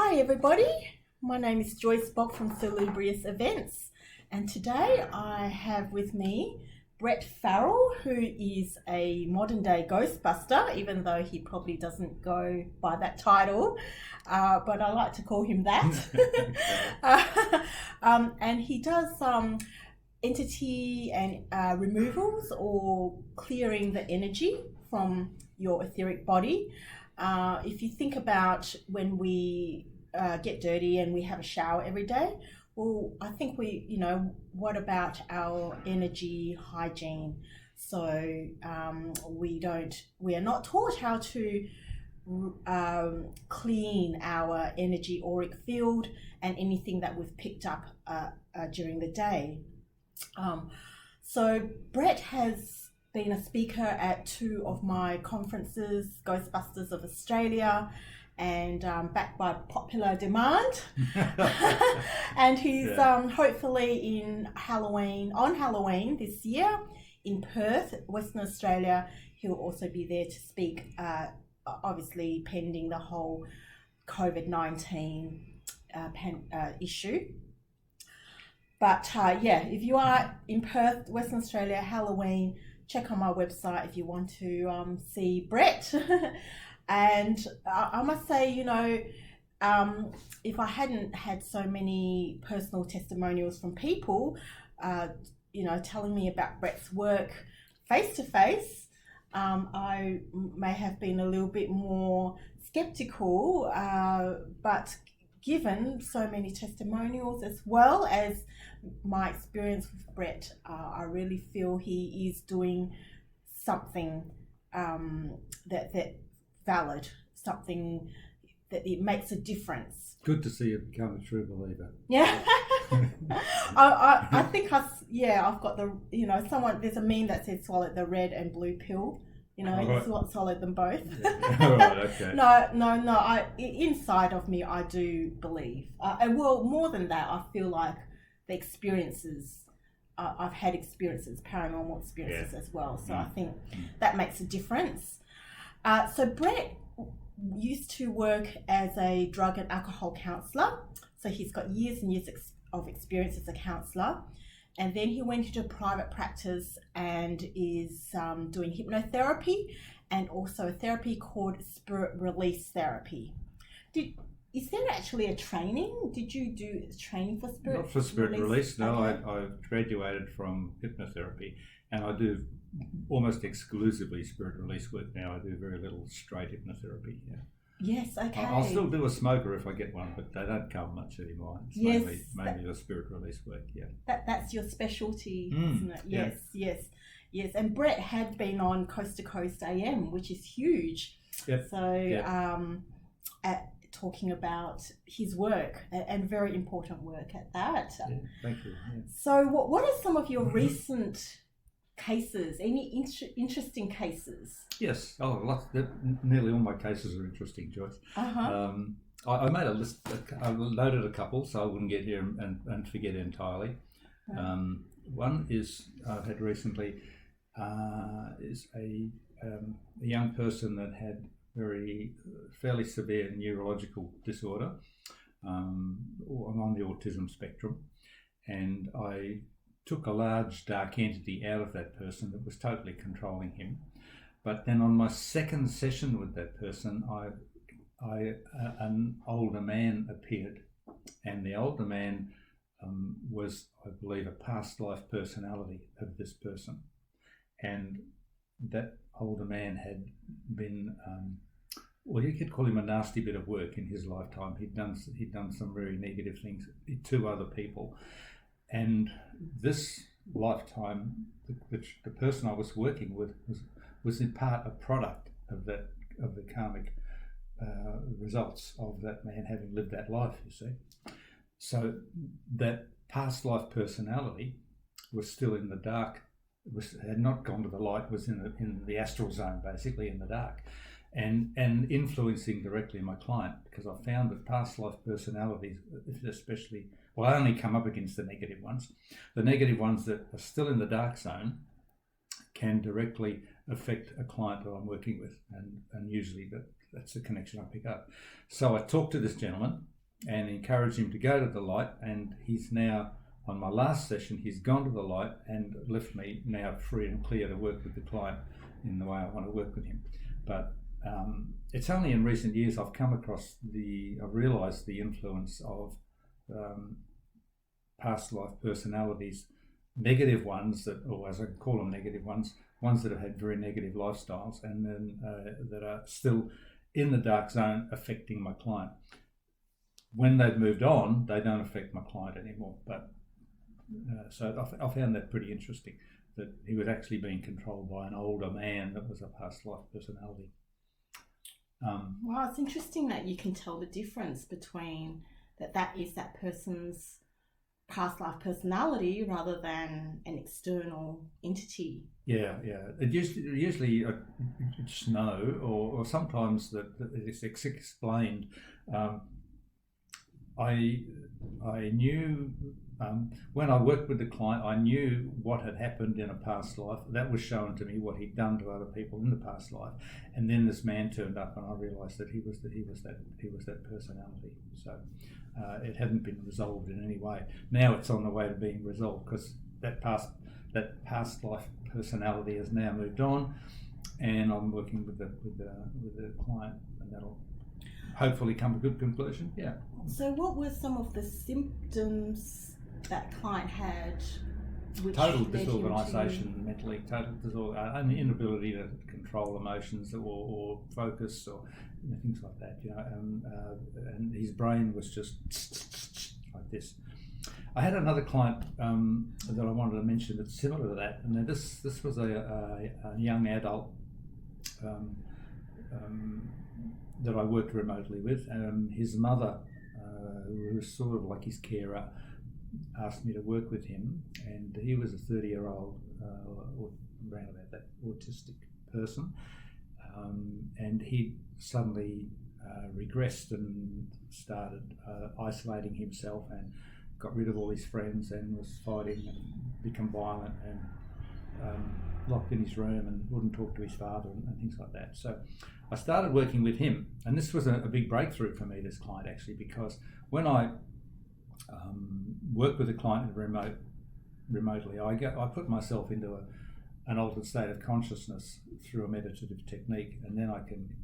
Hi everybody, my name is Joyce Bok from Salubrious Events, and today I have with me Brett Farrell, who is a modern day Ghostbuster, even though he probably doesn't go by that title, but I like to call him that. And he does entity and removals or clearing the energy from your etheric body. If you think about when we get dirty and we have a shower every day, well, I think what about our energy hygiene? So we are not taught how to clean our energy auric field and anything that we've picked up during the day. So Brett has been a speaker at 2 of my conferences, Ghostbusters of Australia, and backed by popular demand. And he's hopefully on Halloween this year in Perth, Western Australia. He'll also be there to speak, obviously pending the whole COVID-19 issue. But if you are in Perth, Western Australia, Halloween, check on my website if you want to see Brett. And I must say, if I hadn't had so many personal testimonials from people, telling me about Brett's work face to face, I may have been a little bit more skeptical, but given so many testimonials as well as my experience with Brett, I really feel he is doing something that valid, something that it makes a difference. Good to see you become a true believer. Yeah. I think I've got there's a meme that says swallow the red and blue pill. Swallow them both. Yeah. All right, okay. No. Inside of me, I do believe. And well, more than that, I feel like the experiences, I've had experiences, paranormal experiences as well. So I think that makes a difference. So Brett used to work as a drug and alcohol counsellor. So he's got years and years of experience as a counsellor. And then he went into private practice and is doing hypnotherapy and also a therapy called spirit release therapy. Is there actually a training? Did you do training for spirit? Not for spirit release, no. Okay. I graduated from hypnotherapy and I do almost exclusively spirit release work now. I do very little straight hypnotherapy. Yeah. Yes, okay. I'll still do a smoker if I get one, but they don't come much anymore. It's mainly the spirit release work, yeah. That's your specialty, isn't it? Yes. And Brett had been on Coast to Coast AM, which is huge. Yep. So talking about his work and very important work at that. Yeah, thank you. Yeah. So what are some of your recent cases, any interesting cases? Yes, nearly all my cases are interesting, Joyce. I made a list, I loaded a couple so I wouldn't get here and forget entirely. One is I've had recently is a young person that had fairly severe neurological disorder on the autism spectrum, and I took a large dark entity out of that person that was totally controlling him. But then on my second session with that person, an older man appeared, and the older man was, I believe, a past life personality of this person. And that older man had been, you could call him a nasty bit of work in his lifetime. He'd done some very negative things to other people. And this lifetime, the person I was working with was in part a product of the karmic results of that man having lived that life, you see. So that past life personality was still in the dark, had not gone to the light, was in the astral zone, basically in the dark, and influencing directly my client, because I found that past life personalities, especially, I only come up against the negative ones. The negative ones that are still in the dark zone can directly affect a client that I'm working with, and usually that's the connection I pick up. So I talked to this gentleman, and encouraged him to go to the light, and he's now, on my last session, he's gone to the light and left me now free and clear to work with the client in the way I want to work with him. But it's only in recent years I've realised the influence of past life personalities, negative ones or as I call them, negative ones that have had very negative lifestyles, and then that are still in the dark zone affecting my client. When they've moved on, they don't affect my client anymore. But so I found that pretty interesting, that he was actually being controlled by an older man that was a past life personality. Wow, it's interesting that you can tell the difference between that is that person's past life personality rather than an external entity. Yeah. It usually just know, or sometimes that it's explained. I knew when I worked with the client, I knew what had happened in a past life. That was shown to me, what he'd done to other people in the past life, and then this man turned up, and I realised that he was that personality. So it hadn't been resolved in any way. Now it's on the way to being resolved, because that past life personality has now moved on, and I'm working with the client, and that'll hopefully come to a good conclusion. Yeah. So what were some of the symptoms that client had? Total disorganisation mentally, total disorder, an inability to control emotions or focus, or things like that. And his brain was just like this. I had another client that I wanted to mention that's similar to that, and then this was a young adult that I worked remotely with. His mother, who was sort of like his carer, asked me to work with him, and he was a 30-year-old, or around about that, autistic person, and he suddenly regressed and started isolating himself and got rid of all his friends and was fighting and become violent and locked in his room and wouldn't talk to his father and things like that. So I started working with him, and this was a big breakthrough for me, this client, actually, because when I work with a client remotely, I put myself into an altered state of consciousness through a meditative technique, and then I can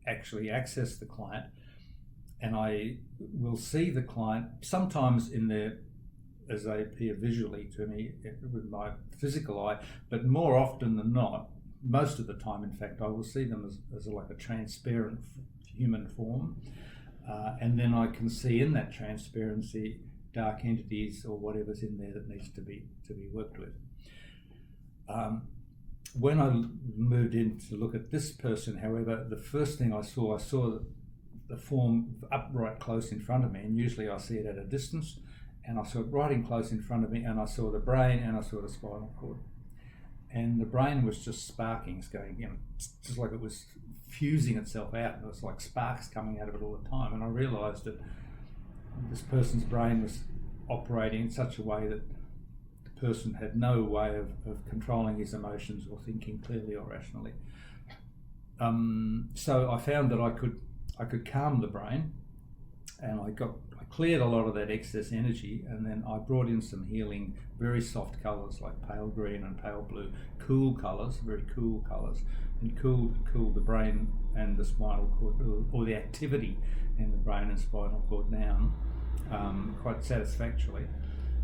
actually access the client, and I will see the client sometimes as they appear visually to me with my physical eye, but more often than not, most of the time, in fact, I will see them as like a transparent human form, and then I can see in that transparency dark entities or whatever's in there that needs to be worked with. When I moved in to look at this person, however, the first thing I saw the form upright close in front of me, and usually I see it at a distance, and I saw it right in close in front of me, and I saw the brain and I saw the spinal cord. And the brain was just sparking, it's going, just like it was fusing itself out, and it was like sparks coming out of it all the time. And I realised that this person's brain was operating in such a way that the person had no way of controlling his emotions or thinking clearly or rationally. So I found that I could calm the brain, and I cleared a lot of that excess energy, and then I brought in some healing, very soft colours like pale green and pale blue, cool colours, very cool colours, and cooled the brain and the spinal cord, or the activity in the brain and spinal cord down quite satisfactorily.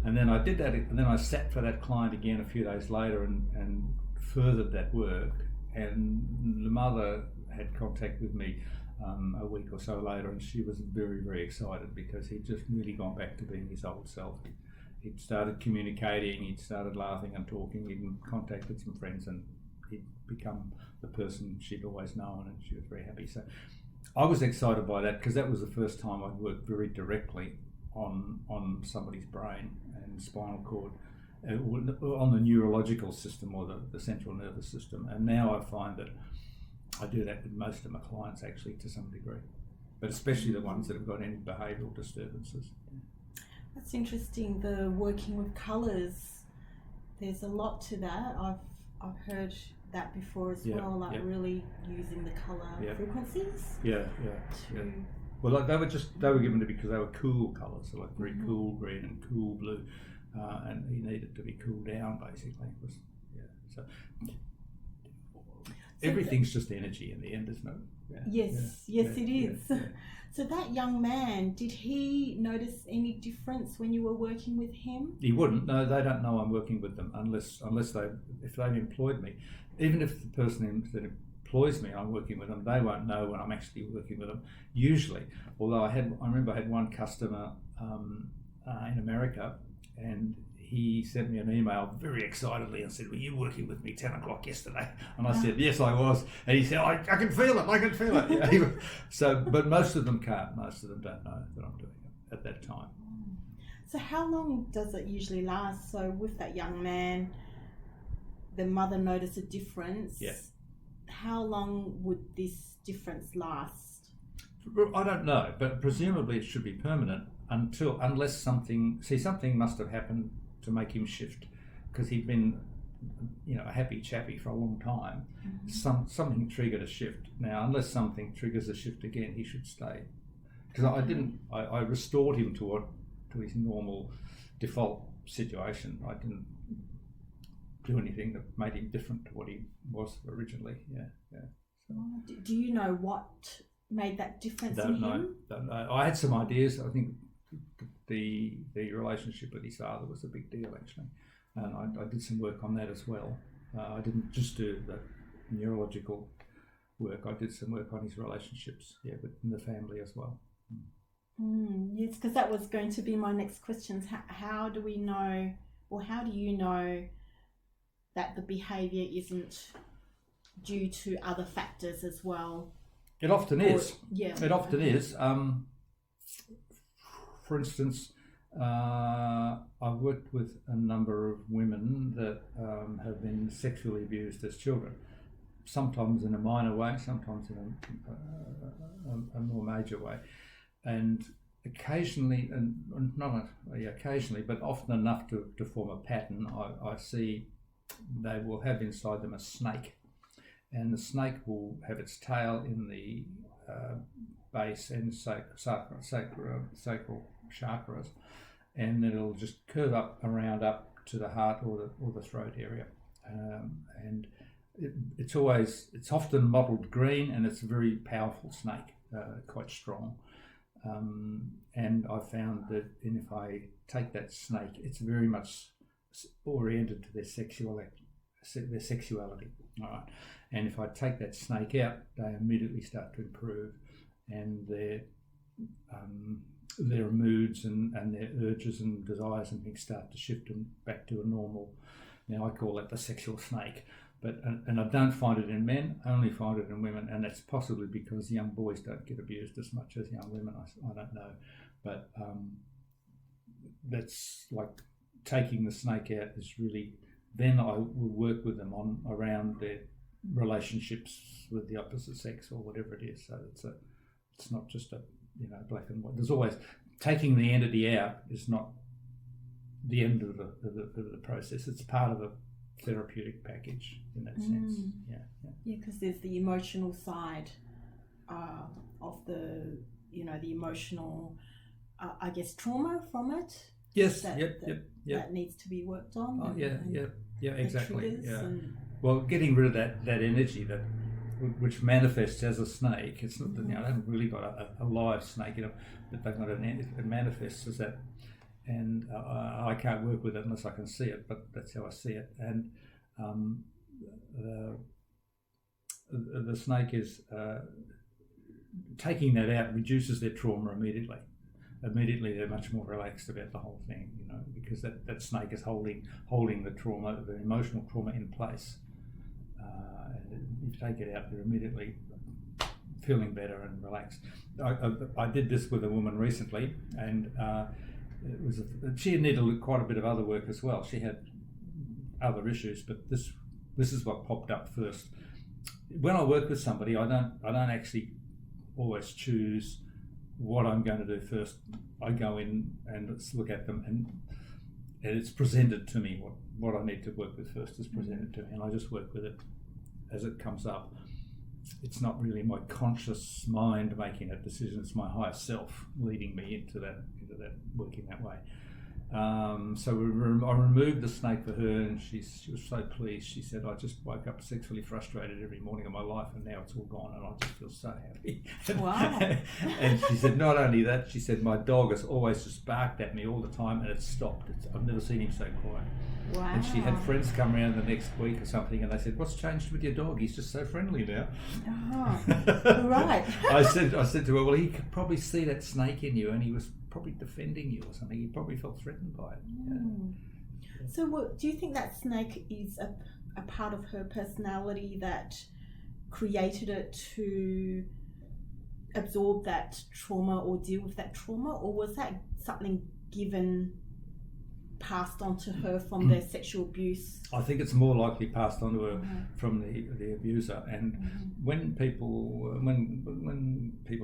And then I did that, and then I sat for that client again a few days later and furthered that work, and the mother had contact with me a week or so later, and she was very, very excited because he'd just really gone back to being his old self. He'd started communicating, he'd started laughing and talking, he'd contacted some friends, and he'd become the person she'd always known, and she was very happy. So I was excited by that because that was the first time I'd worked very directly on somebody's brain and spinal cord, on the neurological system or the central nervous system. And now I find that I do that with most of my clients, actually, to some degree, but especially the ones that have got any behavioural disturbances. That's interesting, the working with colours. There's a lot to that. I've heard that before as well, like really using the colour frequencies Well, like they were given to because they were cool colours, so like very cool green and cool blue, and he needed to be cooled down basically. It was, so everything's just energy in the end, isn't it? Yes, it is. So that young man, did he notice any difference when you were working with him? He wouldn't. No, they don't know I'm working with them unless if they've employed me. Even if the person that employs me, I'm working with them, they won't know when I'm actually working with them. Usually, although I remember I had one customer in America, and he sent me an email very excitedly and said, "Were you working with me 10 o'clock yesterday?" And I said, "Yes, I was." And he said, I can feel it, I can feel it. Yeah. So, but most of them can't. Most of them don't know that I'm doing it at that time. So how long does it usually last? So with that young man, the mother noticed a difference. Yeah. How long would this difference last? I don't know, but presumably it should be permanent unless something must have happened to make him shift, because he'd been, a happy chappy for a long time. Something triggered a shift. Now, unless something triggers a shift again, he should stay. Because I restored him to his normal default situation. I didn't do anything that made him different to what he was originally. So. Do you know what made that difference in him? Don't know. I had some ideas. I think the relationship with his father was a big deal, actually, and I did some work on that as well. I didn't just do the neurological work. I did some work on his relationships, within the family as well. Yes, because that was going to be my next question. How do we know, or how do you know that the behaviour isn't due to other factors as well? It often is. Yeah. It often is. For instance, I've worked with a number of women that have been sexually abused as children, sometimes in a minor way, sometimes in a more major way. And occasionally, but often enough to form a pattern, I see they will have inside them a snake. And the snake will have its tail in the base and sacral chakras, and it'll just curve up to the heart or the throat area, and it's often mottled green, and it's a very powerful snake, quite strong. And I found that if I take that snake, it's very much oriented to their sexuality. All right. And if I take that snake out, they immediately start to improve, and their moods and their urges and desires and things start to shift them back to a normal. Now I call that the sexual snake, and I don't find it in men, I only find it in women, and that's possibly because young boys don't get abused as much as young women. I don't know, but that's like taking the snake out is really. Then I will work with them around their relationships with the opposite sex or whatever it is. So it's not just a black and white. There's always taking the entity out is not the end of the process. It's part of a therapeutic package in that sense. Yeah, because there's the emotional side of the the emotional I guess trauma from it. Yes. That needs to be worked on. Exactly. Well, getting rid of that energy which manifests as a snake. It's not that I haven't really got a live snake, but they've got it manifests as that, and I can't work with it unless I can see it. But that's how I see it, and the snake is taking that out reduces their trauma immediately. Immediately they're much more relaxed about the whole thing, because that snake is holding the trauma, the emotional trauma in place. If you take it out, they're immediately feeling better and relaxed. I did this with a woman recently, and she needed quite a bit of other work as well. She had other issues, but this is what popped up first. When I work with somebody, I don't actually always choose what I'm going to do first. I go in and let's look at them, and it's presented to me. What I need to work with first is presented to me, and I just work with it as it comes up. it's not really my conscious mind making that decision. It's my higher self leading me into that working that way. So I removed the snake for her, and she was so pleased. She said, "I just woke up sexually frustrated every morning of my life, and now it's all gone, and I just feel so happy." Wow. And she said, not only that, she said, "My dog has always just barked at me all the time, and it's stopped. I've never seen him so quiet." Wow. And she had friends come around the next week or something, and they said, "What's changed with your dog? He's just so friendly now." Oh, right. I said to her, "Well, he could probably see that snake in you, and he was probably defending you or something. He probably felt threatened by it." Yeah. So do you think that snake is a part of her personality that created it to absorb that trauma or deal with that trauma, or was that something passed on to her from the sexual abuse? I think it's more likely passed on to her from the abuser. And when people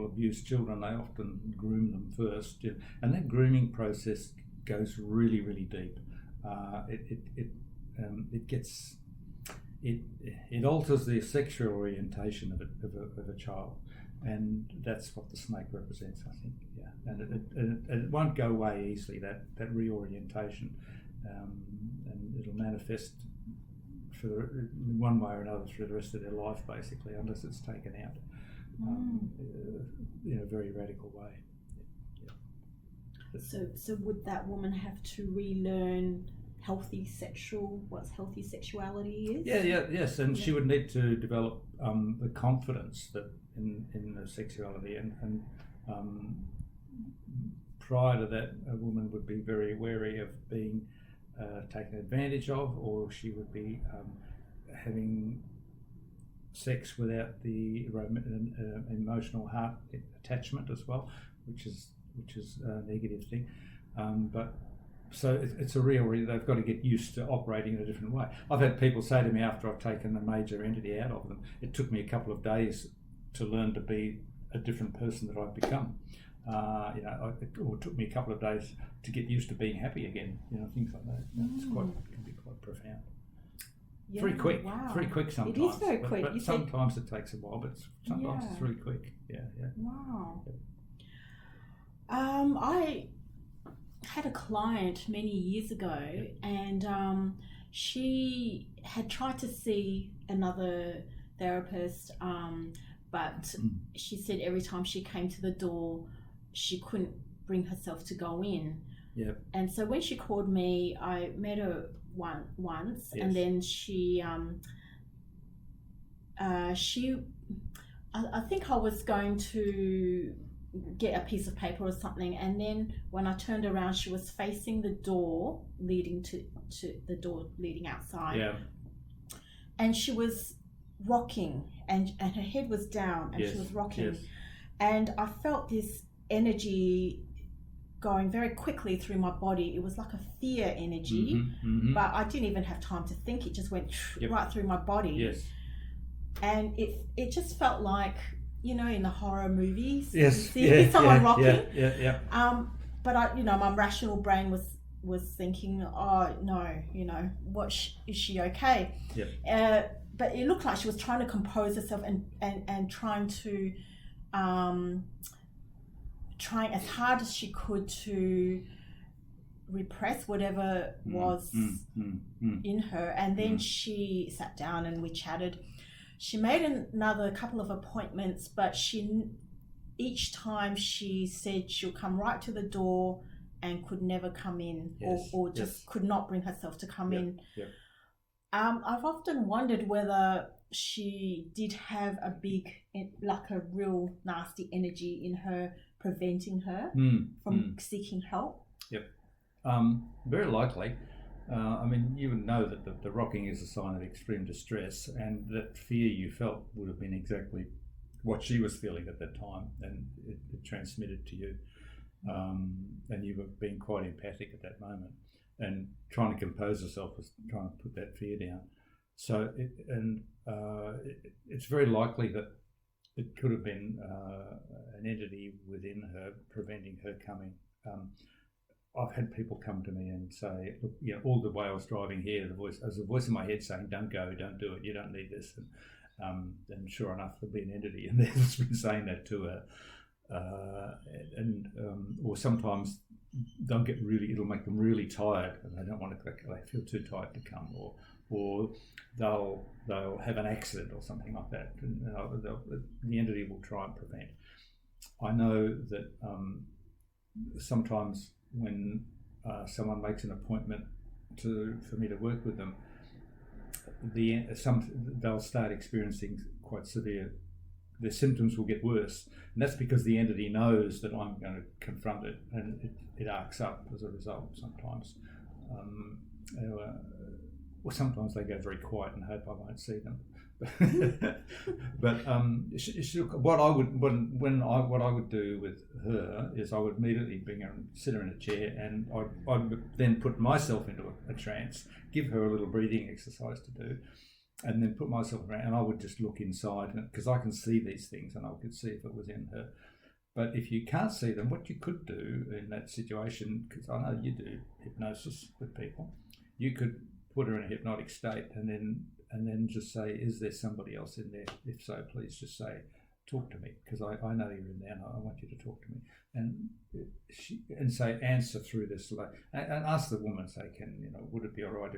abuse children, they often groom them first, and that grooming process goes really, really deep. It alters the sexual orientation of a child, and that's what the snake represents, I think. Yeah, and it won't go away easily, that reorientation, and it'll manifest in one way or another through the rest of their life, basically, unless it's taken out in a very radical way. Yeah. So would that woman have to relearn what healthy sexuality is? Yes, and she would need to develop the confidence that in her sexuality, and prior to that, a woman would be very wary of being taken advantage of, or she would be having sex without the emotional heart attachment as well, which is a negative thing. So it's a real, they've got to get used to operating in a different way. I've had people say to me after I've taken a major entity out of them, it took me a couple of days to learn to be a different person that I've become. Or it took me a couple of days to get used to being happy again. Things like that. It can be quite profound. Yeah, very quick. Wow. Very quick sometimes. It is very quick. But sometimes it takes a while, but sometimes it's really quick. Yeah. Wow. I had a client many years ago, and she had tried to see another therapist, but she said every time she came to the door, she couldn't bring herself to go in. Yep. And so when she called me, I met her once, yes. and then she I think I was going to get a piece of paper or something, and then when I turned around, she was facing the door leading to the door leading outside. Yeah. And she was rocking, and her head was down, and yes. she was rocking. Yes. And I felt this energy going very quickly through my body. It was like a fear energy, but I didn't even have time to think. It just went right through my body. Yes. And it just felt like, in the horror movies, yes. you see someone rocking. Yeah. But my rational brain was thinking, oh no, is she okay? Yeah. But it looked like she was trying to compose herself and trying as hard as she could to repress whatever was in her. And then she sat down and we chatted. She made another couple of appointments, but each time she said she'll come right to the door and could never come in, or just could not bring herself to come in. Yep. I've often wondered whether she did have a real nasty energy in her, preventing her from seeking help. Yep. Very likely. You would know that the rocking is a sign of extreme distress, and that fear you felt would have been exactly what she was feeling at that time, and it transmitted to you. And you were being quite empathic at that moment, and trying to compose yourself was trying to put that fear down. So it's very likely that it could have been an entity within her preventing her coming. I've had people come to me and say, look, all the way I was driving here, there was a voice in my head saying, "Don't go, don't do it, you don't need this." and sure enough, there'll be an entity, and they've been saying that to her. Or sometimes they'll get it'll make them really tired, and they don't want to. They feel too tired to come, or they'll have an accident or something like that, and the entity will try and prevent. I know that sometimes when someone makes an appointment for me to work with them, they'll start experiencing quite severe. Their symptoms will get worse, and that's because the entity knows that I'm going to confront it, and it arcs up as a result. Sometimes, or sometimes they go very quiet and hope I won't see them. But what I would do with her is I would immediately bring her and sit her in a chair, and I would then put myself into a trance, give her a little breathing exercise to do, and then put myself around, and I would just look inside, because I can see these things, and I could see if it was in her. But if you can't see them, what you could do in that situation, because I know you do hypnosis with people, you could put her in a hypnotic state, and then just say, is there somebody else in there? If so, please just say, talk to me, because I know you're in there, and I want you to talk to me. And say, answer through this, and ask the woman, say, would it be all right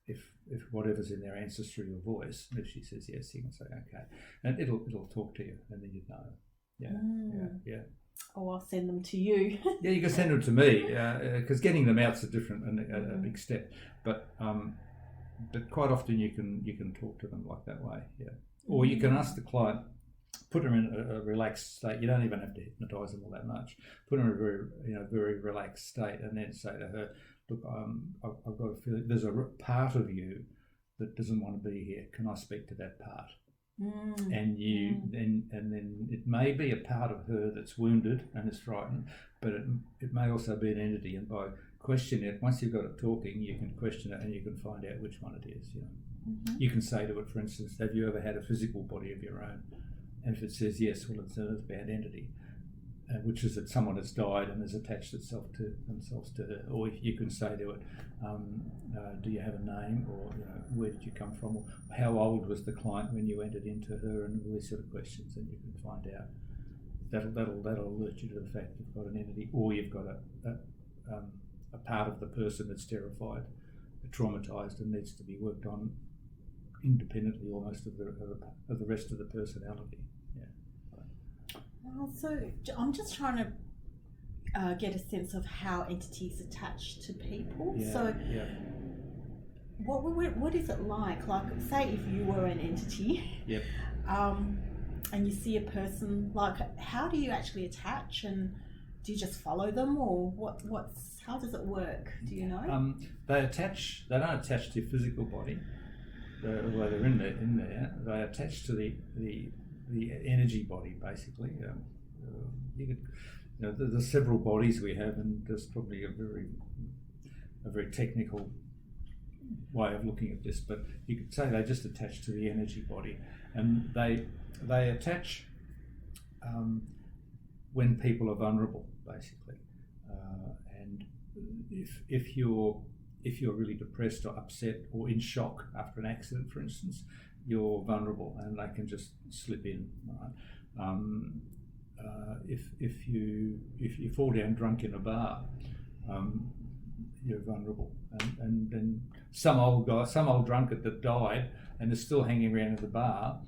if whatever's in there answers through your voice? And if she says yes, you can say okay, and it'll talk to you, and then you'd know. Yeah. Oh, I'll send them to you. Yeah, you can send them to me, because getting them out's a different and a big step. But quite often you can talk to them like that way. Yeah. Or you can ask the client, put them in a relaxed state. You don't even have to hypnotise them all that much. Put them in a very relaxed state, and then say to her, look, I've got a feeling there's a part of you that doesn't want to be here. Can I speak to that part? And then it may be a part of her that's wounded and is frightened, but it may also be an entity. And by questioning it, once you've got it talking, you can question it and you can find out which one it is. You can say to it, for instance, have you ever had a physical body of your own? And if it says yes, well, it's a bad entity. Which is that someone has died and has attached themselves to her. Or you can say to it, do you have a name, or where did you come from, or how old was the client when you entered into her, and all these sort of questions, and you can find out. That'll alert you to the fact you've got an entity, or you've got a part of the person that's terrified, traumatised, and needs to be worked on independently almost of the rest of the personality. So I'm just trying to get a sense of how entities attach to people. What is it like? Like, say if you were an entity, and you see a person, like, how do you actually attach, and do you just follow them, or how does it work? Do you know? They don't attach to your physical body. Although they're in there, they attach to the energy body, basically. There's several bodies we have, and there's probably a very technical way of looking at this, but you could say they just attach to the energy body, and they attach when people are vulnerable, basically. And if you're really depressed or upset or in shock after an accident, for instance, you're vulnerable, and they can just slip in. Right? If you fall down drunk in a bar, you're vulnerable, and then some old drunkard that died and is still hanging around in the bar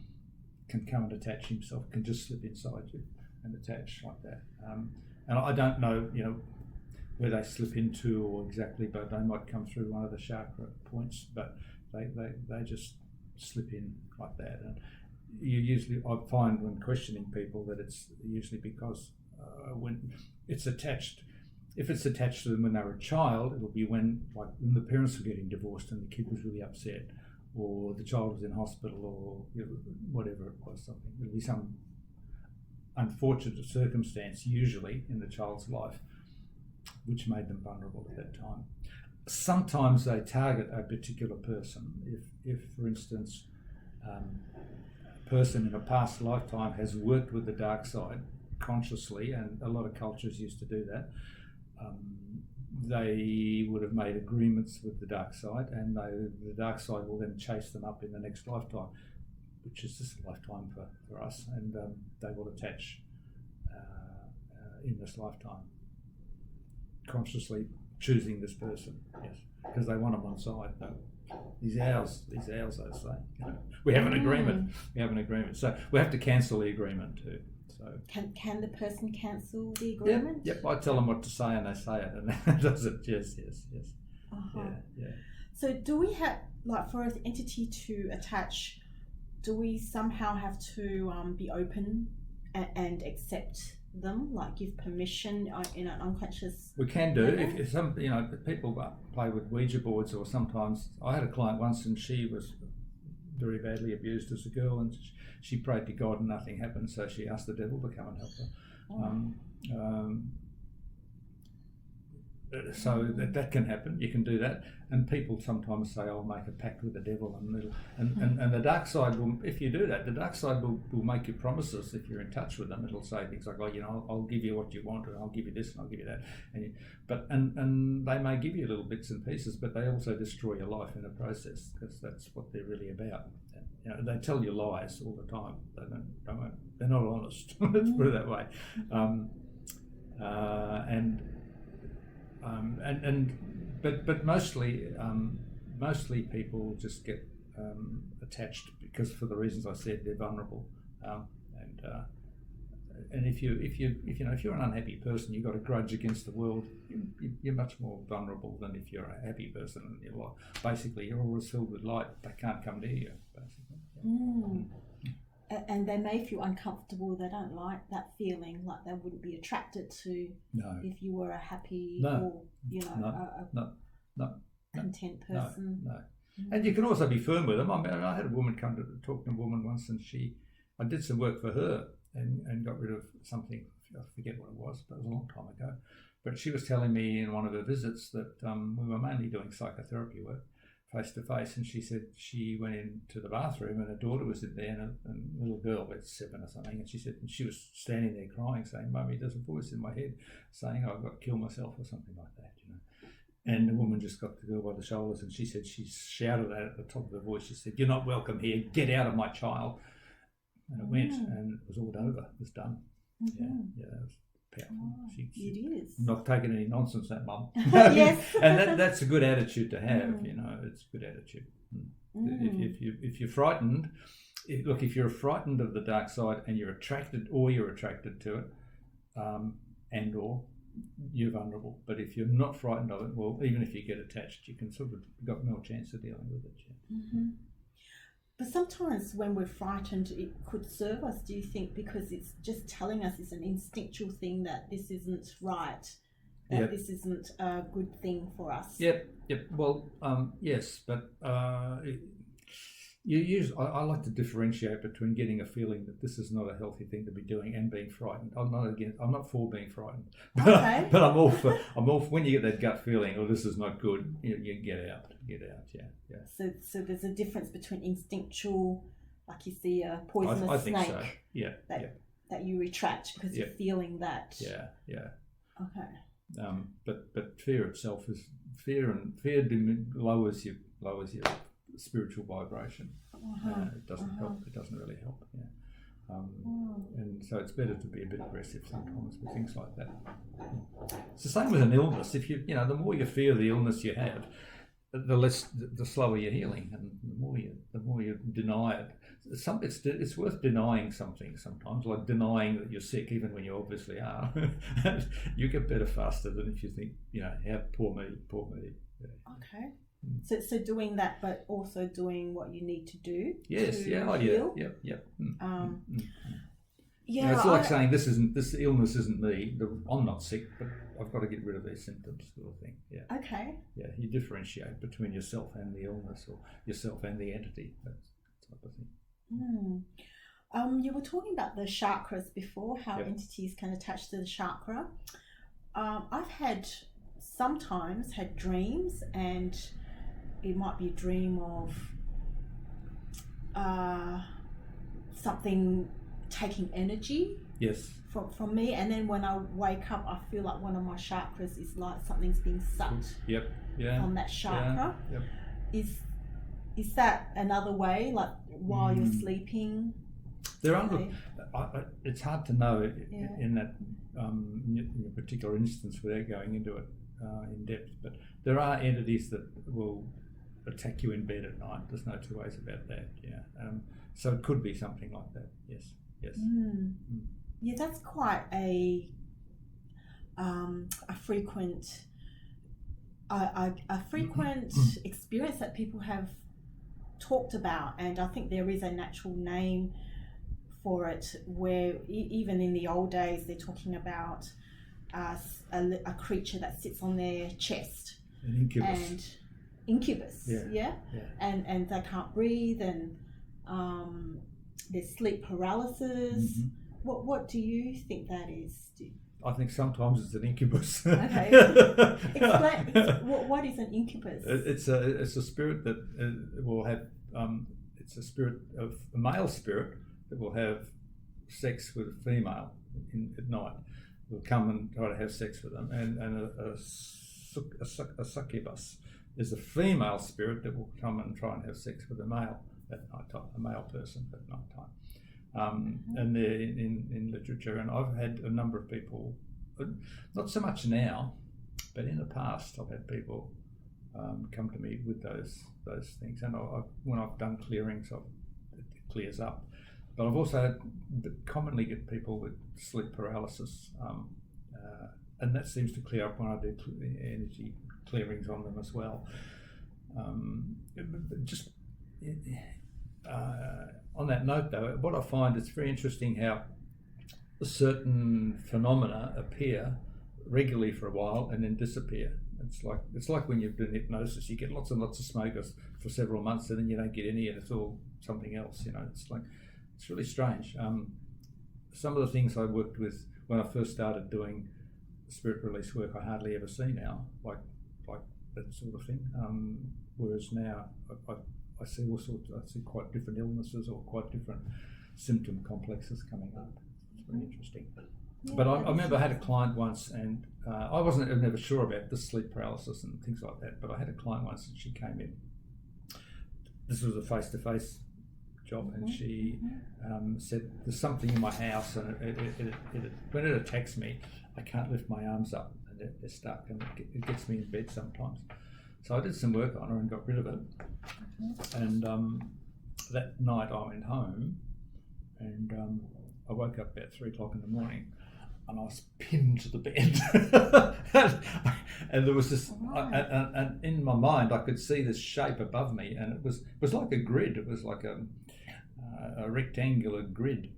can come and attach himself, can just slip inside you and attach like that. And I don't know, where they slip into or exactly, but they might come through one of the chakra points, but they just slip in like that. And I find when questioning people that it's usually because when it's attached, if it's attached to them when they were a child, it'll be when the parents were getting divorced and the kid was really upset, or the child was in hospital, or whatever it was, something. It'll be some unfortunate circumstance, usually in the child's life, which made them vulnerable at that time. Sometimes they target a particular person. If for instance, a person in a past lifetime has worked with the dark side consciously, and a lot of cultures used to do that, they would have made agreements with the dark side, and the dark side will then chase them up in the next lifetime. which is just a lifetime for us, and they will attach in this lifetime, consciously choosing this person, yes, because they want them on side. These ours, they say. We have an agreement. So we have to cancel the agreement too. So can the person cancel the agreement? Yep. I tell them what to say and they say it, and that does it. Yes. Uh-huh. Yeah. So do we have, like, for an entity to attach, do we somehow have to be open and accept them, like give permission in an unconscious? We can do. If some, people play with Ouija boards, or sometimes I had a client once and she was very badly abused as a girl, and she prayed to God and nothing happened, so she asked the devil to come and help her. So that can happen. You can do that, and people sometimes say, "I'll make a pact with the devil," and the dark side will. If you do that, the dark side will make you promises. If you're in touch with them, it'll say things like, "Oh, I'll give you what you want, and I'll give you this, and I'll give you that." And they may give you little bits and pieces, but they also destroy your life in the process, because that's what they're really about. They tell you lies all the time. They're not honest. Let's put it that way. But mostly people just get attached because, for the reasons I said, they're vulnerable, and if you're an unhappy person, you've got a grudge against the world, you're much more vulnerable than if you're a happy person. And you're basically your aura's filled with light; they can't come near you, basically. And they may feel uncomfortable. They don't like that feeling, like they wouldn't be attracted to if you were a happy or content person. No. And you can also be firm with them. I mean, I had a woman come to talk to a woman once, and I did some work for her and got rid of something. I forget what it was, but it was a long time ago. But she was telling me in one of her visits that we were mainly doing psychotherapy work, face to face, and she said she went into the bathroom and her daughter was in there, and a little girl, about 7 or something, and she said she was standing there crying, saying, "Mummy, there's a voice in my head saying I've got to kill myself," or something like that, And the woman just got the girl by the shoulders, and she said she shouted at the top of her voice. She said, "You're not welcome here. Get out of my child." And it went, and it was all over. It was done. Yeah, that was powerful. She is not taking any nonsense, that mum. Yes. And that's a good attitude to have. It's a good attitude. If you're frightened, if you're frightened of the dark side and you're attracted to it, and or you're vulnerable. But if you're not frightened of it, well, even if you get attached, you can sort of got more chance of dealing with it. But sometimes when we're frightened, it could serve us, do you think, because it's just telling us it's an instinctual thing that this isn't right, that this isn't a good thing for us. Yep. Well, yes, but I like to differentiate between getting a feeling that this is not a healthy thing to be doing and being frightened. I'm not for being frightened, okay. But I'm all for when you get that gut feeling, oh, this is not good. You get out. Yeah. So there's a difference between instinctual, like you see a poisonous I think snake. So. Yeah. That you retract because you're feeling that. Yeah. Okay. But fear itself is fear lowers your spiritual vibration. It doesn't help. It doesn't really help. And so it's better to be a bit aggressive sometimes with things like that. It's the same with an illness. If the more you fear the illness you have, the slower you're healing, and the more you deny it. It's worth denying something sometimes, like denying that you're sick, even when you obviously are. You get better faster than if you think, how poor me. Yeah. Okay. So doing that, but also doing what you need to do. Yes. To heal. Yep. Yeah. It's like saying this illness isn't me. I'm not sick, but I've got to get rid of these symptoms, sort of thing. Yeah. Okay. Yeah. You differentiate between yourself and the illness, or yourself and the entity. That type of thing. You were talking about the chakras before, how entities can attach to the chakra. I've sometimes had dreams, and it might be a dream of something taking energy from me, and then when I wake up, I feel like one of my chakras is like something's being sucked from that chakra. Is Is that another way, like while you're sleeping? There are. It's hard to know in that in a particular instance without going into it in depth. But there are entities that will attack you in bed at night. There's no two ways about that. Yeah. So it could be something like that. Yes. Yes. Yeah, that's quite a frequent experience that people have talked about, and I think there is a natural name for it, where even in the old days they're talking about a creature that sits on their chest. An incubus. And incubus, yeah. And they can't breathe, and there's sleep paralysis. What do you think that is? I think sometimes it's an incubus. Okay. Explain. What is an incubus? It's a spirit that will have. It's a spirit of a male spirit that will have sex with a female at night. Will come and try to have sex with them, and a succubus is a female spirit that will come and try and have sex with a male at night time, a male person at night time. And they're in literature, and I've had a number of people, not so much now, but in the past I've had people come to me with those things, and when I've done clearings, it clears up. But I've also commonly get people with sleep paralysis, and that seems to clear up when I do energy clearings on them as well. On that note, though, what I find it's very interesting how certain phenomena appear regularly for a while and then disappear. It's like when you're doing hypnosis, you get lots and lots of smokers for several months, and then you don't get any, and it's all something else. It's really strange. Some of the things I worked with when I first started doing spirit release work, I hardly ever see now, like that sort of thing. Whereas now, I see all sorts. I see quite different illnesses or quite different symptom complexes coming up. It's very interesting. Yeah, but I remember I had a client once, and I wasn't never sure about the sleep paralysis and things like that. But I had a client once, and she came in. This was a face-to-face job, and she said, "There's something in my house, and when it attacks me, I can't lift my arms up, and they're stuck, and it gets me in bed sometimes." So I did some work on her and got rid of it. And that night I went home, and I woke up about 3 o'clock in the morning, and I was pinned to the bed. and there was this, and in my mind I could see this shape above me, and it was like a grid. It was like a rectangular grid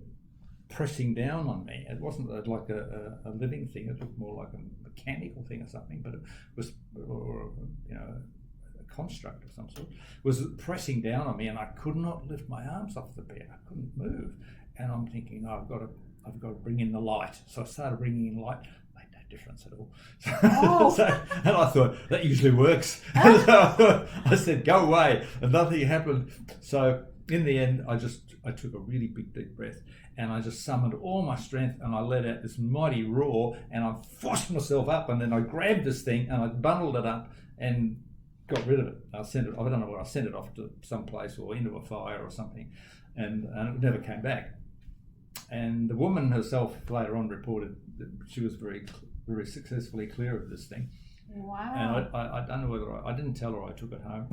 pressing down on me. It wasn't like a living thing. It looked more like a mechanical thing or something, but it was, a construct of some sort. It was pressing down on me, and I could not lift my arms off the bed. I couldn't move, and I'm thinking, I've got to bring in the light. So I started bringing in light. Made no difference at all. And I thought that usually works. So I said, "Go away," and nothing happened. So in the end, I took a really big deep breath, and I just summoned all my strength, and I let out this mighty roar, and I forced myself up, and then I grabbed this thing and I bundled it up and got rid of it. I don't know where I sent it off to some place or into a fire or something, and it never came back. And the woman herself later on reported that she was very, very successfully clear of this thing. Wow. And I don't know whether I didn't tell her I took it home.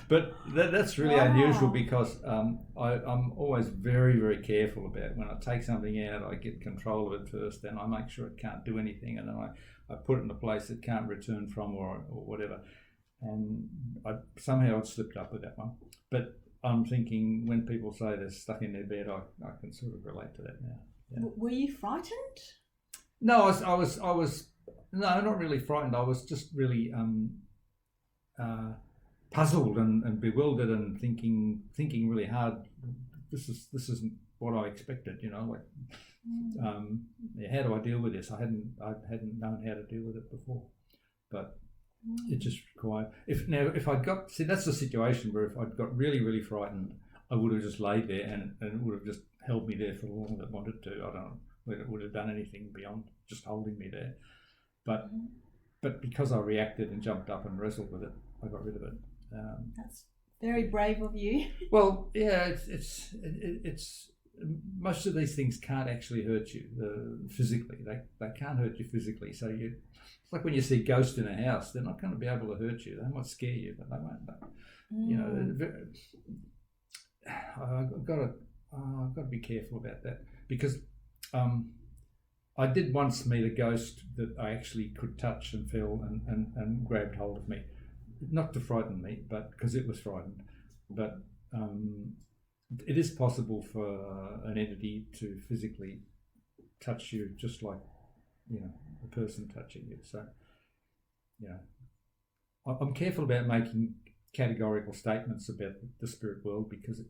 but that's really unusual, because I'm always very, very careful about when I take something out, I get control of it first, then I make sure it can't do anything, and then I put it in a place it can't return from or whatever. And somehow I'd slipped up with that one. But I'm thinking when people say they're stuck in their bed, I can sort of relate to that now. Yeah. Were you frightened? No, I was no, not really frightened. I was just really puzzled and bewildered, and thinking really hard. This isn't what I expected, how do I deal with this? I hadn't known how to deal with it before, but it just required. If I'd got, that's the situation where if I'd got really, really frightened, I would have just laid there, and it would have just held me there for as long as it wanted to. I don't know whether it would have done anything beyond just holding me there. But because I reacted and jumped up and wrestled with it, I got rid of it. That's very brave of you. Well, yeah, it's most of these things can't actually hurt you physically. They can't hurt you physically. So it's like when you see ghosts in a house, they're not going to be able to hurt you. They might scare you, but they won't. You know, I've got to be careful about that, because I did once meet a ghost that I actually could touch and feel and grabbed hold of me, not to frighten me, but because it was frightened. But it is possible for an entity to physically touch you, just like, you know, a person touching you. So, you know, I'm careful about making categorical statements about the spirit world, because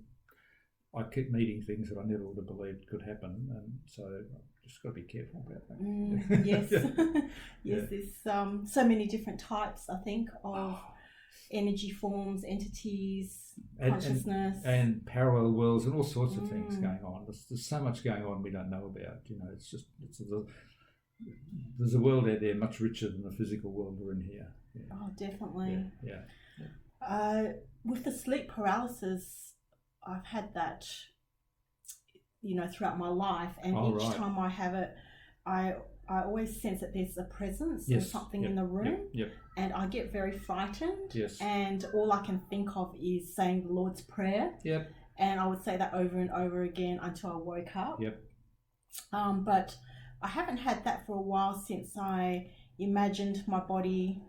I keep meeting things that I never would have believed could happen, and so I've just got to be careful about that. Yes, yes. There's so many different types, I think, of energy forms, entities, consciousness, and parallel worlds, and all sorts of things going on. There's so much going on we don't know about. You know, there's a world out there much richer than the physical world we're in here. Yeah. Oh, definitely. Yeah. With the sleep paralysis, I've had that, you know, throughout my life, and each time I have it, I always sense that there's a presence or something in the room, and I get very frightened. Yes. And all I can think of is saying the Lord's Prayer. Yep. And I would say that over and over again until I woke up. Yep. But I haven't had that for a while, since I imagined my body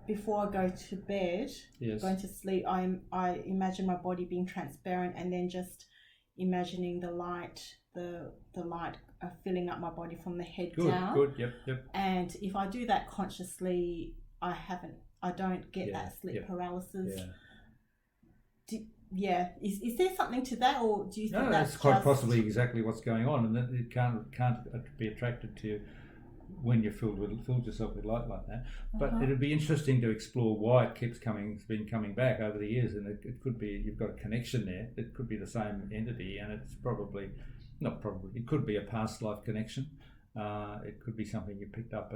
before I go to bed, going to sleep. I imagine my body being transparent, and then just imagining the light filling up my body from the head down. Good. Yep. And if I do that consciously, I don't get that sleep paralysis. Is there something to that, or do you think that's quite possibly exactly what's going on, and that it can't be attracted to you when you filled yourself with light like that. But it'd be interesting to explore why it keeps been coming back over the years, and it could be you've got a connection there. It could be the same entity, and it's it could be a past life connection. It could be something you picked up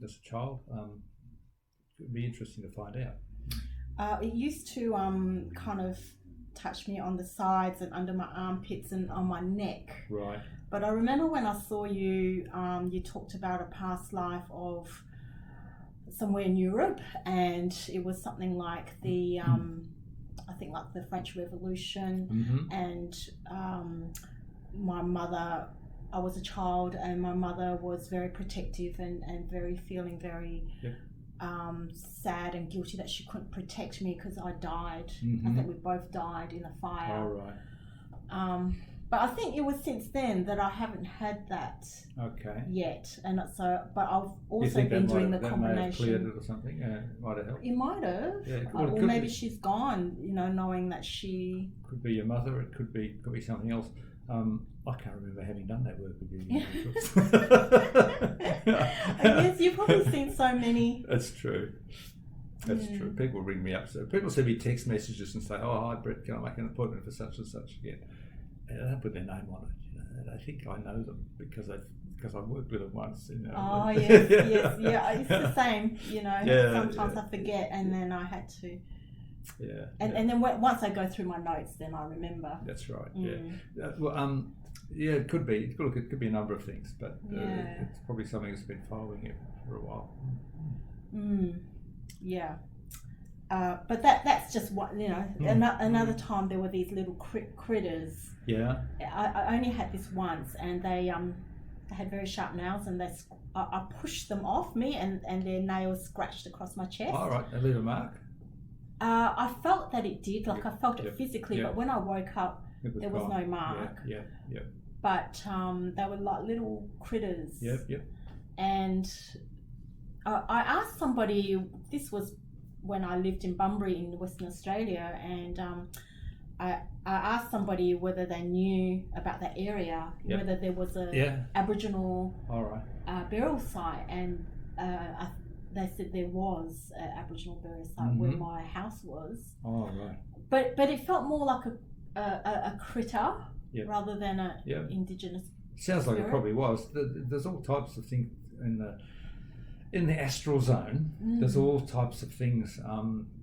as a child. It'd be interesting to find out. It used to kind of touch me on the sides and under my armpits and on my neck. Right. But I remember when I saw you, you talked about a past life of somewhere in Europe, and it was something like the, I think like the French Revolution, and my mother, I was a child, and my mother was very protective and feeling very sad and guilty that she couldn't protect me because I died. I think we both died in a fire. All right. But I think it was since then that I haven't had that yet, and so. But I've also been doing the combination. That might have cleared it or something. Might have helped. It might have. Yeah, or maybe she's gone. You know, knowing that she could be your mother. It could be something else. I can't remember having done that work with you. Yes, you've probably seen so many. That's true. That's true. People ring me up. So people send me text messages and say, "Oh, hi Brett, can I make an appointment for such and such?" Yeah. And I put their name on it, you know, and I think I know them because I've worked with them once. You know. Oh yes, it's the same. You know, sometimes I forget, and then I had to. Yeah. And then once I go through my notes, then I remember. That's right. Yeah. It could be. Look, it could be a number of things, but it's probably something that's been following you for a while. Yeah. But that's just what, you know. Another time there were these little critters. Yeah. I only had this once, and they had very sharp nails, and I pushed them off me, and their nails scratched across my chest. All right, they leave a mark. I felt that it did, like I felt it physically, but when I woke up, there was no mark. Yeah. But they were like little critters. Yep. And I asked somebody. This was when I lived in Bunbury in Western Australia, and I asked somebody whether they knew about that area, whether there was a Aboriginal burial site, and they said there was an Aboriginal burial site where my house was. Oh, right. But it felt more like a critter rather than an indigenous Sounds like spirit. It probably was. There's all types of things in the astral zone, there's all types of things,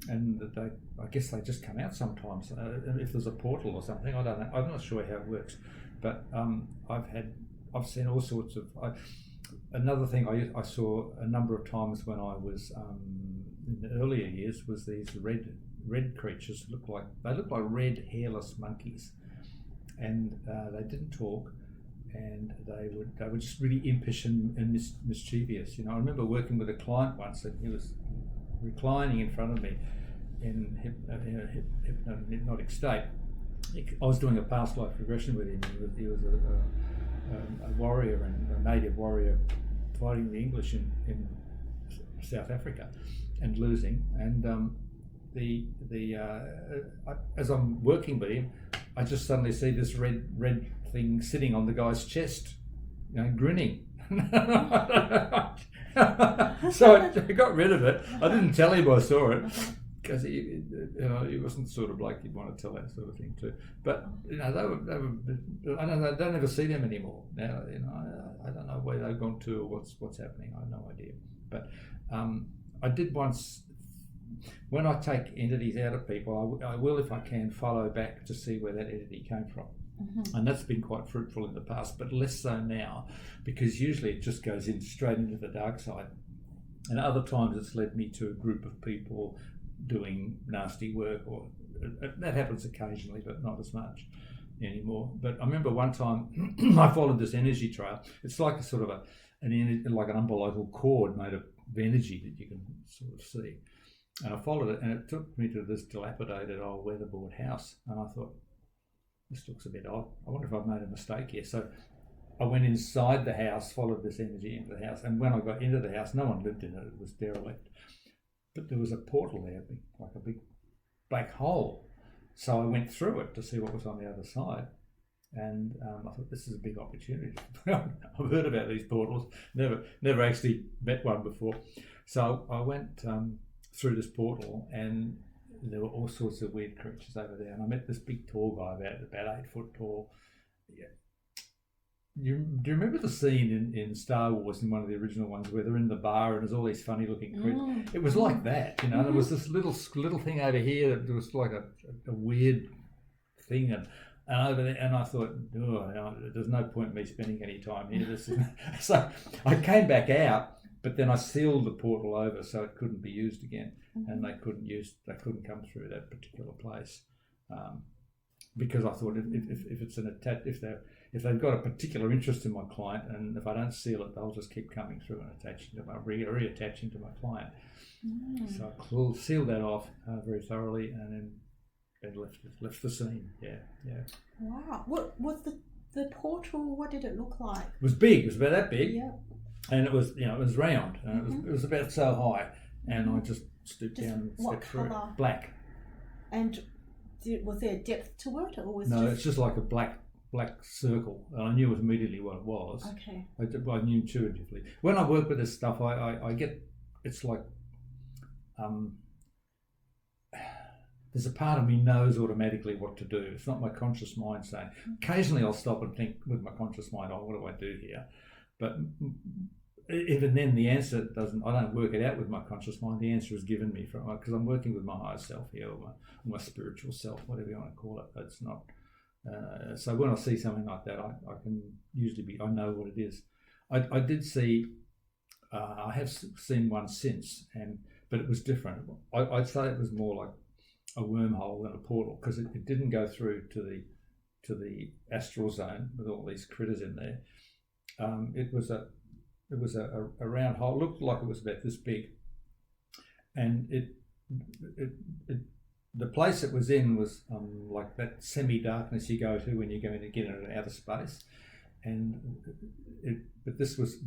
and I guess they just come out sometimes. If there's a portal or something, I don't know. I'm not sure how it works, but I've seen all sorts of. Another thing I saw a number of times when I was in the earlier years was these red creatures. Look like red hairless monkeys, and they didn't talk. And they were just really impish and mischievous. I remember working with a client once, and he was reclining in front of me in hypnotic state. I was doing a past life regression with him. He was a warrior, and a native warrior, fighting the English in South Africa and losing. And as I'm working with him, I just suddenly see this red thing sitting on the guy's chest, grinning. So I got rid of it. I didn't tell him I saw it, because he wasn't the sort of bloke you'd want to tell that sort of thing to. But they were. I don't ever see them anymore now. I don't know where they've gone to or what's happening. I have no idea. But I did once. When I take entities out of people, I will, if I can, follow back to see where that entity came from. And that's been quite fruitful in the past, but less so now, because usually it just goes straight into the dark side. And other times it's led me to a group of people doing nasty work, or that happens occasionally, but not as much anymore. But I remember one time I followed this energy trail. It's like a sort of like an umbilical cord made of energy that you can sort of see. And I followed it, and it took me to this dilapidated old weatherboard house. And I thought, this looks a bit odd. I wonder if I've made a mistake here. So I went inside the house, followed this energy into the house. And when I got into the house, no one lived in it. It was derelict. But there was a portal there, like a big black hole. So I went through it to see what was on the other side. And I thought, this is a big opportunity. I've heard about these portals, never actually met one before. So I went through this portal, and there were all sorts of weird creatures over there. And I met this big tall guy, about 8 foot tall. Yeah. Do you remember the scene in Star Wars, in one of the original ones, where they're in the bar and there's all these funny looking creatures? It was like that, There was this little thing over here that was like a weird thing, and over there, and I thought, there's no point in me spending any time here. So I came back out, but then I sealed the portal over so it couldn't be used again, and they couldn't come through that particular place, because I thought if it's if they've got a particular interest in my client, and if I don't seal it, they'll just keep coming through and reattaching to my client. So I sealed that off very thoroughly, and then left the scene. Yeah. Wow. What was the portal? What did it look like? It was big. It was about that big. Yeah. And it was, it was round, and it was about so high, and I just stooped down and stepped through it. Black. And was there a depth to it, or was it's just like a black circle, and I knew immediately what it was. Okay. I knew intuitively. When I work with this stuff, I get, it's like, there's a part of me knows automatically what to do. It's not my conscious mind saying. Occasionally I'll stop and think with my conscious mind, what do I do here? But even then, the answer doesn't. I don't work it out with my conscious mind. The answer is given me because I'm working with my higher self here, or my spiritual self, whatever you want to call it. It's not. So when I see something like that, I can usually I know what it is. I did see. I have seen one since, but it was different. I'd say it was more like a wormhole than a portal, because it didn't go through to the astral zone with all these critters in there. It was a round hole. It looked like it was about this big, and the place it was in was like that semi-darkness you go to when you go in to get into outer space, but this was a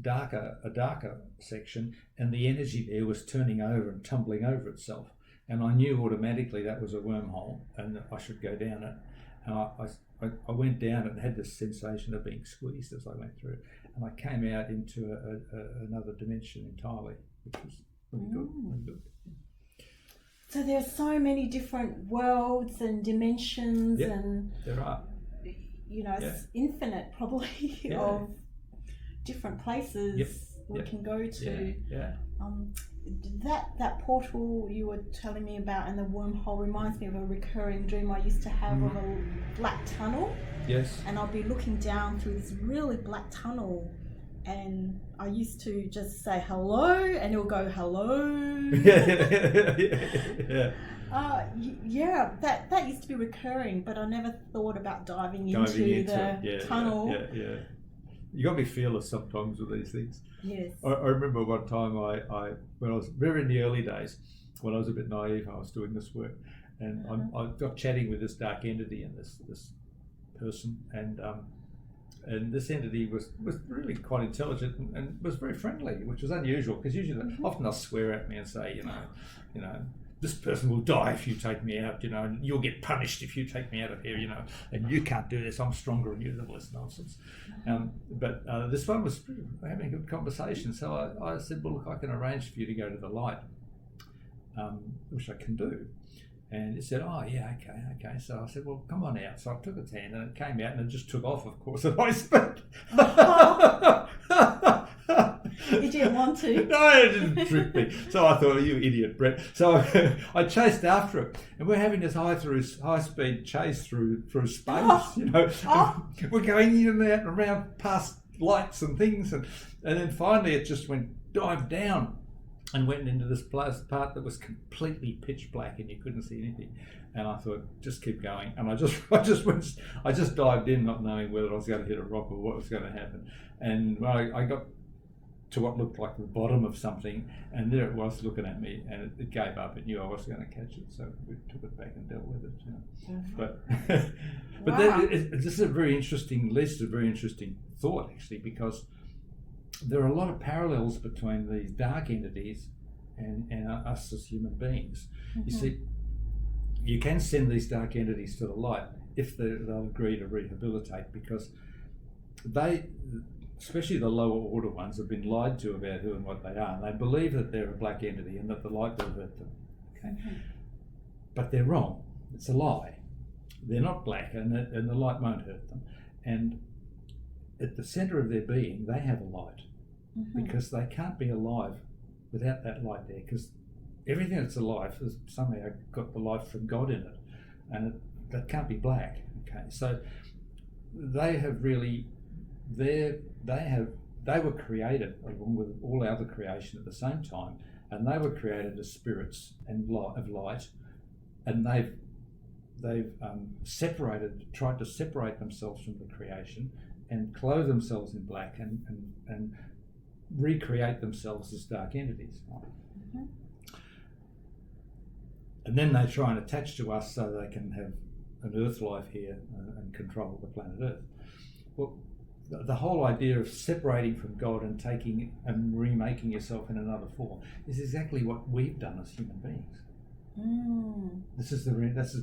darker section, and the energy there was turning over and tumbling over itself, and I knew automatically that was a wormhole and I should go down it. And I went down and had this sensation of being squeezed as I went through, and I came out into another dimension entirely, which was really good. So there are so many different worlds and dimensions, and there are. It's infinite probably of different places we can go to. That portal you were telling me about and the wormhole reminds me of a recurring dream I used to have of a black tunnel. Yes. And I'll be looking down through this really black tunnel, and I used to just say hello, and it'll go hello. That used to be recurring, but I never thought about diving into the tunnel. Yeah. You got to be fearless sometimes with these things. Yes. I remember one time I when I was very in the early days, when I was a bit naive, I was doing this work, and I got chatting with this dark entity and this person, and this entity was really quite intelligent and was very friendly, which was unusual, because usually often they'll swear at me and say, you know, this person will die if you take me out, and you'll get punished if you take me out of here, and you can't do this, I'm stronger than you, all this nonsense. But this one was having a good conversation, so I said, well, look, I can arrange for you to go to the light, which I can do. And it said, oh, yeah, okay. So I said, well, come on out. So I took its hand, and it came out, and it just took off, of course, at high speed. You didn't want to. No, it didn't trick me. So I thought, you idiot, Brett. So I chased after it, and we're having this high-speed chase through space, We're going in and out and around past lights and things, and then finally it just dived down and went into this part that was completely pitch black, and you couldn't see anything. And I thought, just keep going. And I just dived in, not knowing whether I was going to hit a rock or what was going to happen. And when I got to what looked like the bottom of something, and there it was looking at me, and it gave up. It knew I wasn't going to catch it, so we took it back and dealt with it. But Wow. This is a very interesting thought, actually, because there are a lot of parallels between these dark entities and us as human beings. You see, you can send these dark entities to the light if they'll agree to rehabilitate, because they, especially the lower order ones, have been lied to about who and what they are, and they believe that they're a black entity and that the light will hurt them. Okay, but they're wrong. It's a lie. They're not black, and the light won't hurt them. And at the centre of their being, they have a light, because they can't be alive without that light there, because everything that's alive has somehow got the life from God in it, and that can't be black. Okay, so they have really, they were created along with all other creation at the same time, and they were created as spirits and of light, and they've tried to separate themselves from the creation and clothe themselves in black and recreate themselves as dark entities. And then they try and attach to us so they can have an earth life here and control the planet Earth. Well, the whole idea of separating from God and taking and remaking yourself in another form is exactly what we've done as human beings. This is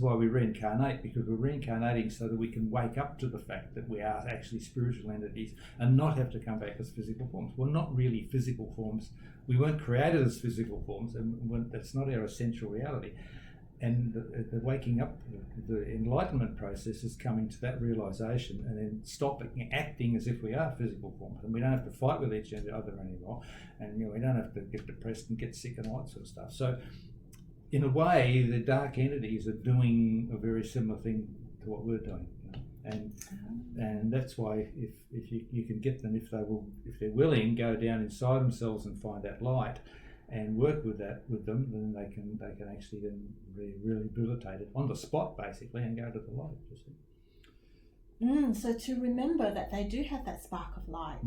why we reincarnate, because we're reincarnating so that we can wake up to the fact that we are actually spiritual entities and not have to come back as physical forms. We're not really physical forms. We weren't created as physical forms, and that's not our essential reality. And the waking up, the enlightenment process is coming to that realization, and then stopping acting as if we are physical forms, and we don't have to fight with each other anymore, and we don't have to get depressed and get sick and all that sort of stuff. So in a way, the dark entities are doing a very similar thing to what we're doing, and that's why if you can get them, if they're willing, go down inside themselves and find that light, and work with them, then they can actually then rehabilitate it on the spot, basically, and go to the light. So to remember that they do have that spark of light,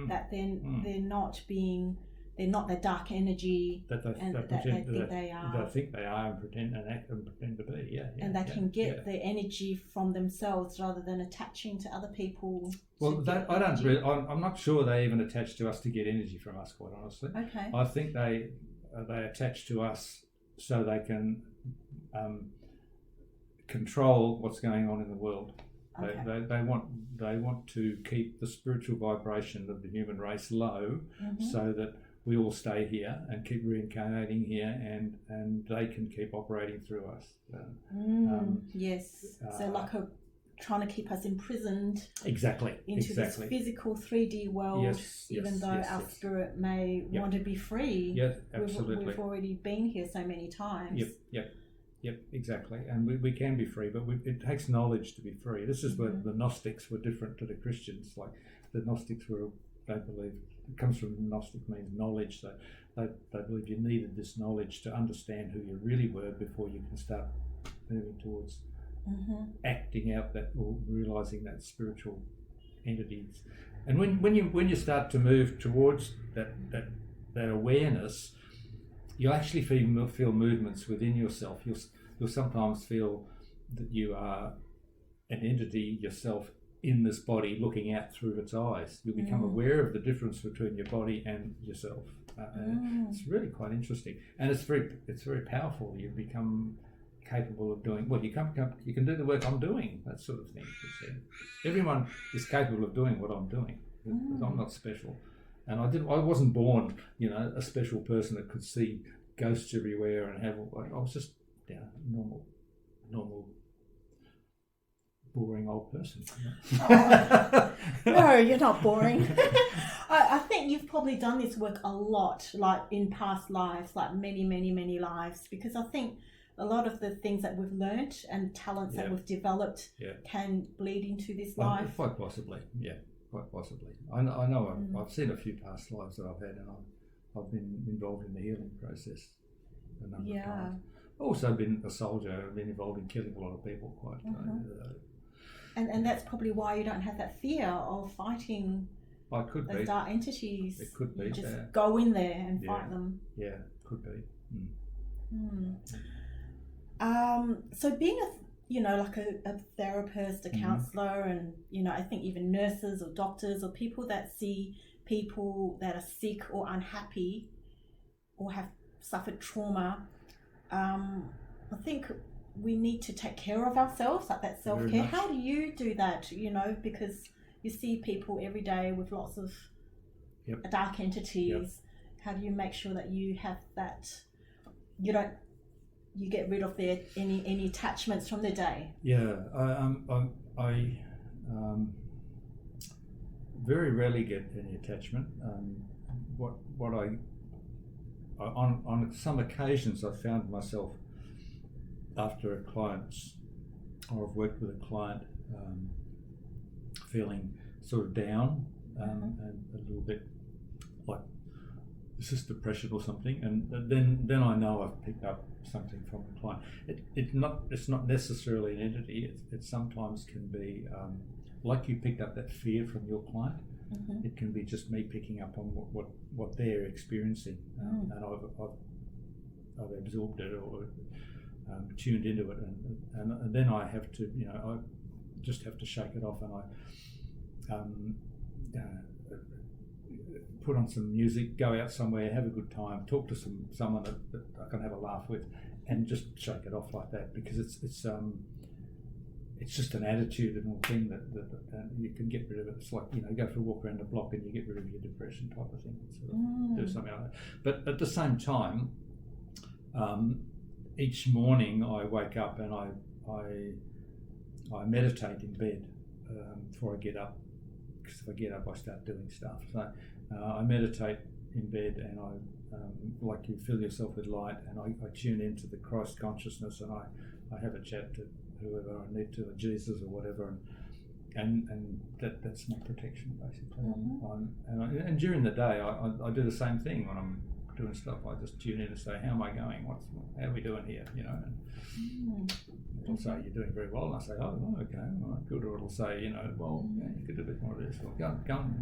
that they're not the dark energy that they think they are and pretend to be, and they can get their energy from themselves rather than attaching to other people. Well, I'm not sure they even attach to us to get energy from us, quite honestly. Okay. I think they attach to us so they can control what's going on in the world. Okay. They want to keep the spiritual vibration of the human race low, so that we all stay here and keep reincarnating here, and they can keep operating through us. Yes. So like trying to keep us imprisoned Exactly. into this physical 3D world, even though our spirit may want to be free. Yes, absolutely. We've already been here so many times. Yep, exactly. And we can be free, but it takes knowledge to be free. This is where the Gnostics were different to the Christians. Like the Gnostics they believe, it comes from Gnostic means knowledge. So they believe you needed this knowledge to understand who you really were before you can start moving towards acting out that or realizing that spiritual entities. And when you start to move towards that awareness, you'll actually feel movements within yourself. You'll sometimes feel that you are an entity yourself in this body looking out through its eyes. You'll become aware of the difference between your body and yourself. It's really quite interesting, and it's very powerful. You become capable of doing you can do the work I'm doing, that sort of thing. Everyone is capable of doing what I'm doing. I'm not special, and I wasn't born a special person that could see ghosts everywhere and have. I was just normal boring old person. No, you're not boring. I think you've probably done this work a lot, like in past lives, like many lives, because I think a lot of the things that we've learnt and talents that we've developed can bleed into this life. Quite possibly, quite possibly. I know I've seen a few past lives that I've had, and I've been involved in the healing process a number of times. I've also been a soldier. I've been involved in killing a lot of people quite. And that's probably why you don't have that fear of fighting those dark entities. It could be. You just go in there and fight them. Yeah, could be. So being a therapist, a counsellor, and I think even nurses or doctors or people that see people that are sick or unhappy or have suffered trauma, I think we need to take care of ourselves, like that self-care. How do you do that? Because you see people every day with lots of dark entities. How do you make sure that you have that, you get rid of their any attachments from the day? I very rarely get any attachment. On some occasions I found myself, after a client's, or I've worked with a client, feeling sort of down and a little bit like, is this depression or something? And then I know I've picked up something from the client. It's not necessarily an entity. It sometimes can be like you picked up that fear from your client. It can be just me picking up on what they're experiencing, and I've absorbed it or tuned into it, and then I have to, I just have to shake it off, and I put on some music, go out somewhere, have a good time, talk to someone that I can have a laugh with, and just shake it off like that, because it's just an attitudinal thing that you can get rid of it. It's like, go for a walk around the block and you get rid of your depression type of thing. Sort of do something like that. But at the same time, each morning I wake up and I meditate in bed before I get up, because if I get up I start doing stuff. So I meditate in bed, and I like you fill yourself with light, and I tune into the Christ consciousness, and I have a chat to whoever I need to, or Jesus or whatever, and that's my protection basically. And during the day I do the same thing. When I'm doing stuff, I just tune in to say, how am I going? How are we doing here? And it'll say, you're doing very well, and I say, okay, all right, good. Or it'll say, you could do a bit more of this. Or go and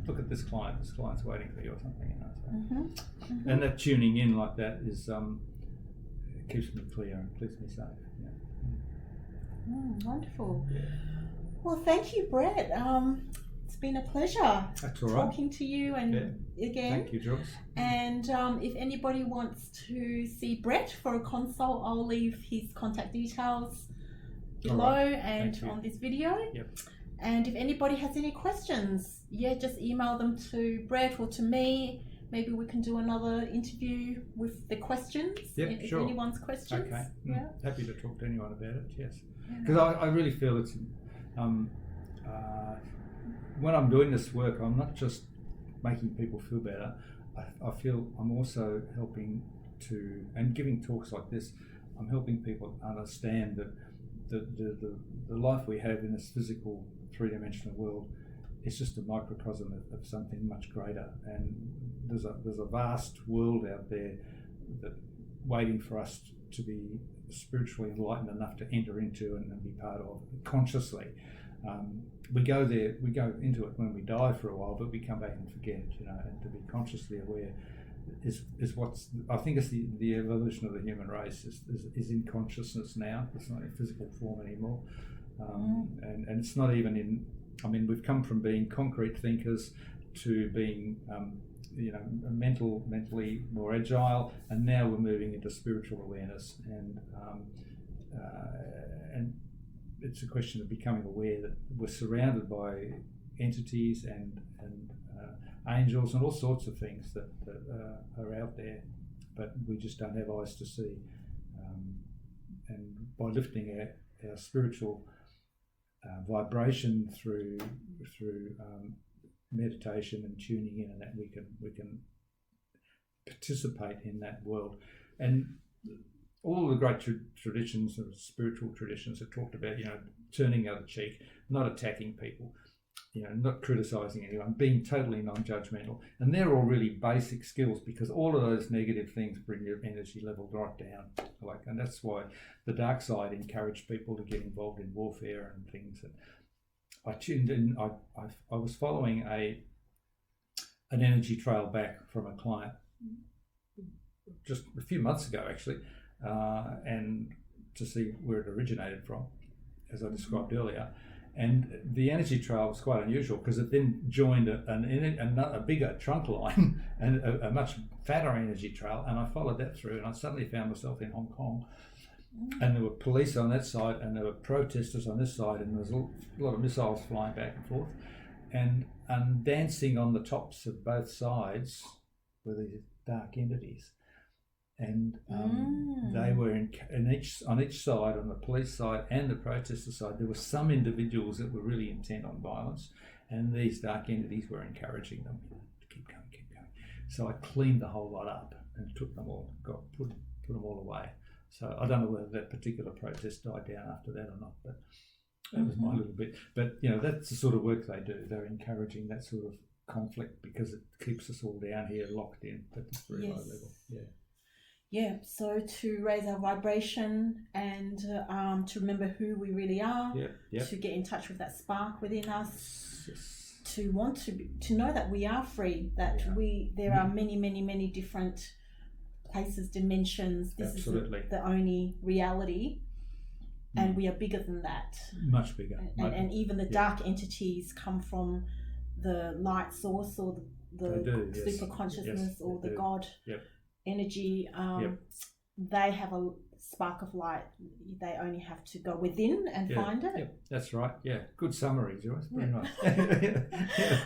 look at this client. This client's waiting for you or something. So. And that tuning in like that is it keeps me clear and keeps me safe. Wonderful. Well, thank you, Brett. It's been a pleasure talking to you again. Thank you, Joyce. And if anybody wants to see Brett for a consult, I'll leave his contact details below and on this video. And if anybody has any questions, just email them to Brett or to me. Maybe we can do another interview with the questions. If anyone's questions. Okay. Happy to talk to anyone about it. Yes. Because I really feel it's When I'm doing this work, I'm not just making people feel better. I feel I'm also helping to, and giving talks like this, I'm helping people understand that the life we have in this physical three-dimensional world is just a microcosm of something much greater, and there's a vast world out there that waiting for us to be spiritually enlightened enough to enter into and be part of consciously. We go there, we go into it when we die for a while, but we come back and forget, and to be consciously aware is what's, I think it's the evolution of the human race is in consciousness now. It's not in physical form anymore. And it's not even in, we've come from being concrete thinkers to being, mentally more agile, and now we're moving into spiritual awareness, and it's a question of becoming aware that we're surrounded by entities and angels and all sorts of things that are out there, but we just don't have eyes to see. And by lifting our spiritual vibration through meditation and tuning in, and that we can participate in that world. And all the great traditions of spiritual traditions have talked about, turning the other cheek, not attacking people, not criticizing anyone, being totally non-judgmental. And they're all really basic skills, because all of those negative things bring your energy level right down. And that's why the dark side encouraged people to get involved in warfare and things. And I tuned in. I was following an energy trail back from a client just a few months ago, actually, and to see where it originated from, as I described earlier. And the energy trail was quite unusual, because it then joined a bigger trunk line and a much fatter energy trail, and I followed that through, and I suddenly found myself in Hong Kong. And there were police on that side, and there were protesters on this side, and there was a lot of missiles flying back and forth, and dancing on the tops of both sides were these dark entities. And they were on each side, on the police side and the protester side, there were some individuals that were really intent on violence, and these dark entities were encouraging them to keep going. So I cleaned the whole lot up and took them all, put them all away. So I don't know whether that particular protest died down after that or not, but that was my little bit. But that's the sort of work they do. They're encouraging that sort of conflict, because it keeps us all down here locked in at this very low level. Yeah, so to raise our vibration and to remember who we really are, to get in touch with that spark within us, to want to know that we are free, that there are many different places, dimensions. This is the only reality, and we are bigger than that. Much bigger. And even the dark entities come from the light source, or the super consciousness, or the God energy. They have a spark of light. They only have to go within and find it. That's right. Good summary, Joyce. Very nice.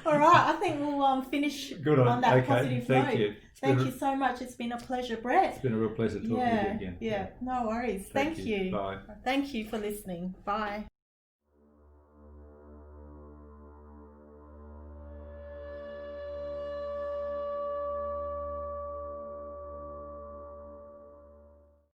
All right, I think we'll finish on that positive note. Thank you so much. It's been a pleasure, Brett. It's been a real pleasure talking to you again. No worries. Thank you. Bye. Thank you for listening. Bye.